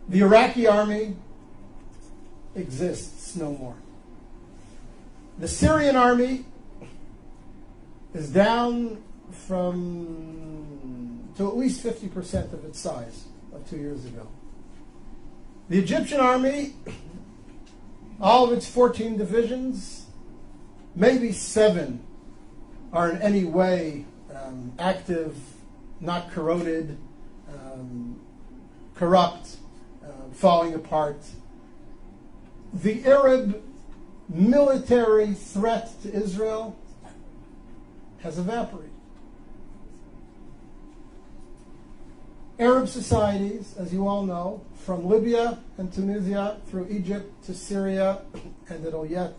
The Iraqi army exists no more. The Syrian army is down to at least 50% of its size of 2 years ago. The Egyptian army, all of its 14 divisions, maybe 7 are in any way active, not corroded, corrupt, falling apart. The Arab military threat to Israel has evaporated. Arab societies, as you all know, from Libya and Tunisia through Egypt to Syria, and it'll yet,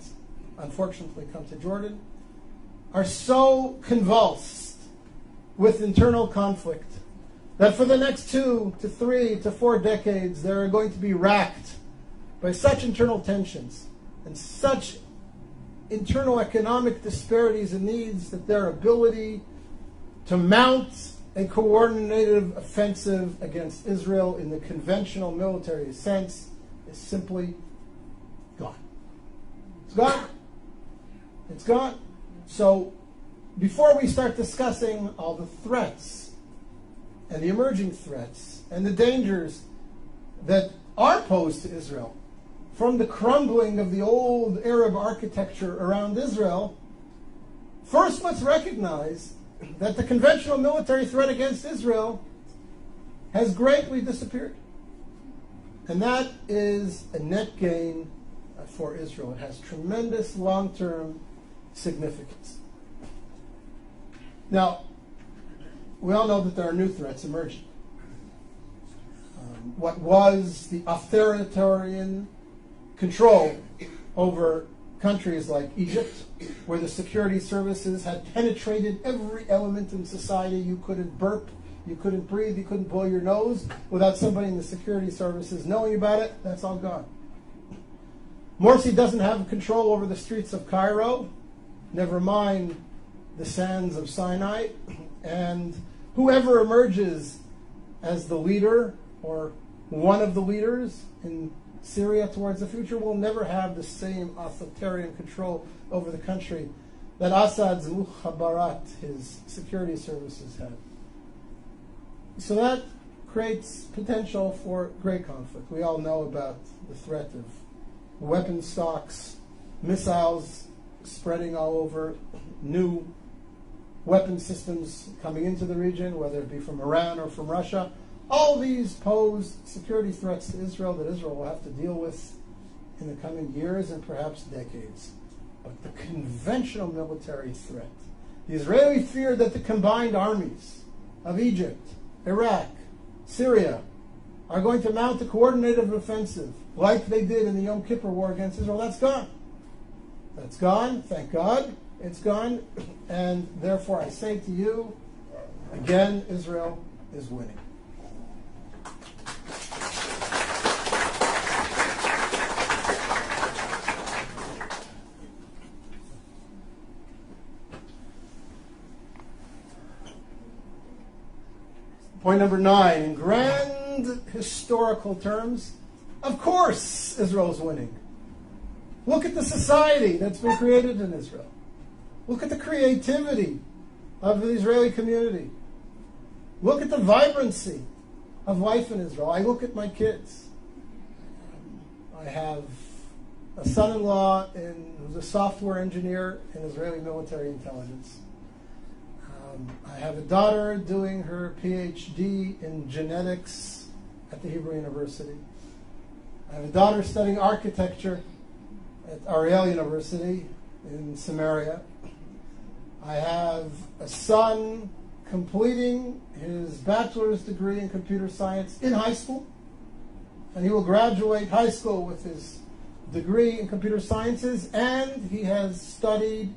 unfortunately, come to Jordan, are so convulsed with internal conflict that for the next 2 to 3 to 4 decades, they're going to be racked by such internal tensions and such internal economic disparities and needs that their ability to mount a coordinated offensive against Israel in the conventional military sense is simply gone. It's gone. It's gone. So before we start discussing all the threats and the emerging threats and the dangers that are posed to Israel from the crumbling of the old Arab architecture around Israel, first let's recognize that the conventional military threat against Israel has greatly disappeared. And that is a net gain for Israel. It has tremendous long-term significance. Now, we all know that there are new threats emerging. What was the authoritarian control over countries like Egypt, where the security services had penetrated every element in society. You couldn't burp, you couldn't breathe, you couldn't blow your nose without somebody in the security services knowing about it. That's all gone. Morsi doesn't have control over the streets of Cairo, never mind the sands of Sinai, and whoever emerges as the leader or one of the leaders in Syria towards the future will never have the same authoritarian control over the country that Assad's Mukhabarat, his security services, had. So that creates potential for great conflict. We all know about the threat of weapon stocks, missiles spreading all over, new weapon systems coming into the region, whether it be from Iran or from Russia. All these pose security threats to Israel that Israel will have to deal with in the coming years and perhaps decades. But the conventional military threat, the Israeli fear that the combined armies of Egypt, Iraq, Syria are going to mount a coordinated offensive like they did in the Yom Kippur War against Israel, that's gone. That's gone, thank God, it's gone. And therefore I say to you, again, Israel is winning. Point number 9, in grand historical terms, of course Israel is winning. Look at the society that's been created in Israel. Look at the creativity of the Israeli community. Look at the vibrancy of life in Israel. I look at my kids. I have a son-in-law who's a software engineer in Israeli military intelligence. I have a daughter doing her PhD in genetics at the Hebrew University. I have a daughter studying architecture at Ariel University in Samaria. I have a son completing his bachelor's degree in computer science in high school, and he will graduate high school with his degree in computer sciences, and he has studied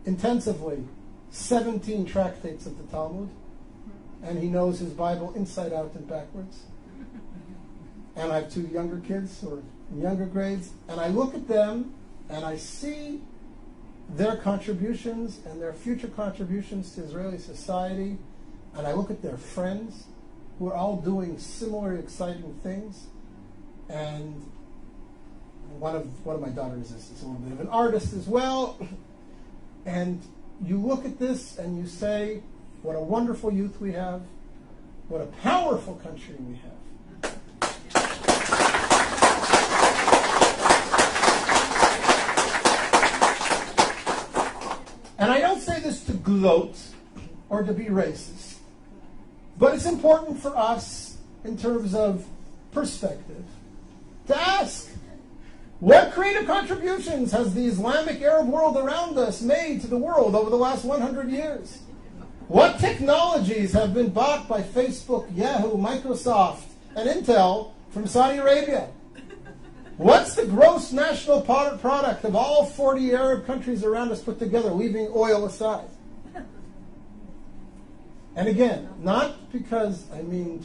intensively 17 tractates of the Talmud, and he knows his Bible inside out and backwards. And I have 2 younger kids who are in younger grades, and I look at them and I see their contributions and their future contributions to Israeli society, and I look at their friends who are all doing similar exciting things, And one of my daughters is a little bit of an artist as well. And you look at this and you say, what a wonderful youth we have, what a powerful country we have. And I don't say this to gloat or to be racist, but it's important for us in terms of perspective to ask, what creative contributions has the Islamic Arab world around us made to the world over the last 100 years? What technologies have been bought by Facebook, Yahoo, Microsoft, and Intel from Saudi Arabia? What's the gross national product of all 40 Arab countries around us put together, leaving oil aside? And again, not because I mean to